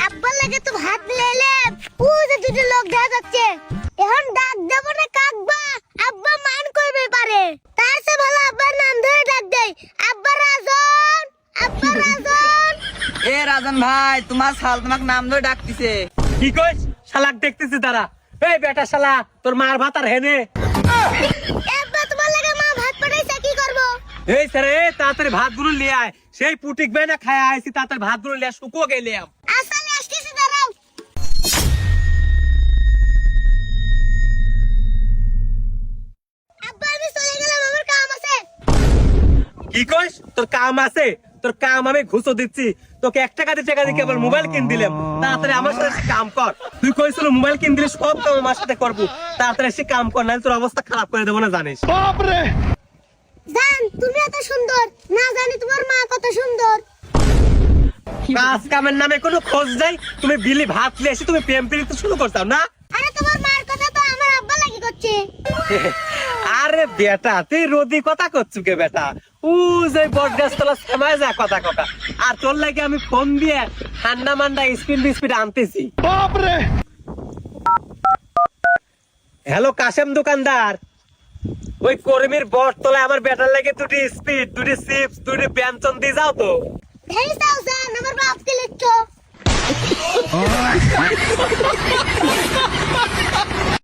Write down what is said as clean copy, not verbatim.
আব্বার লাগে তো ভাত লেলে ও যে দুটো লোক দেখা যাচ্ছে এখন ডাক দেব না কাকবা আব্বা মান করবে পারে তার চেয়ে ভালো আব্বার নাম ধরে ডাক দেই আব্বা রাজন আব্বা রাজন। এ রাজন ভাই তোমার শাল তোমাকে নাম ধরে ডাকতিছে। কি কইস শালাক দেখতেছি তারা। এই বেটা শালা তোর মার ভাত আর হেনে। আব্বা তোমার লাগে মা ভাত পাঠাইছে কি করব? এই স্যার এ তাড়াতাড়ি ভাতগুলো নিয়ে আয়, সেই পুটিক বেনা খায় আইছি, তাড়াতাড়ি ভাতগুলো নিয়ে শুকো গেলাম। আসলে আসতেছি দাঁড়াও। আব্বা আমি চলে গেলাম আমার কাম আছে। কি কইস তোর কাম আছে? তোর কাম আমি ঘুষো দিচ্ছি, তোকে 1 টাকা দিয়ে কেবল মোবাইল কিন দিলাম, তাড়াতাড়ি আমার সাথে এসে কাম কর। তুই কইছিল মোবাইল কিন দিলে সব কাম আমার সাথে করবো, তাড়াতাড়ি এসে কাম কর, নাহলে তোর অবস্থা খারাপ করে দেবো না জানিস। জান তুমি এত সুন্দর না জানি তোমার মা কত সুন্দর। কাজ কামের নামে কোনো খোঁজ নাই, তুমি বিলি ভাত নিয়ে এসে তুমি প্রেম প্রীতি শুরু করতাম না। আরে তোমার মার কথা তো আমার আব্বা লাগি করছে। আরে বেটা তুই রোদি কথা করছু কে বেটা, ও যে বট গাছ তলা সেমায় যা কথা কথা, আর তোর লাগে আমি ফোন দিয়ে ঠান্ডা মান্ডা স্পিড আনতেছি। হ্যালো কাশেম দোকানদার, ওই কর্মীর বট তলায় আমার বেটার লাগে দুটি স্পিড, দুটি চিপস, দুটি ব্যঞ্জন দিয়ে যাও তো। এই যাও জান আমার বাপ দিলে তো।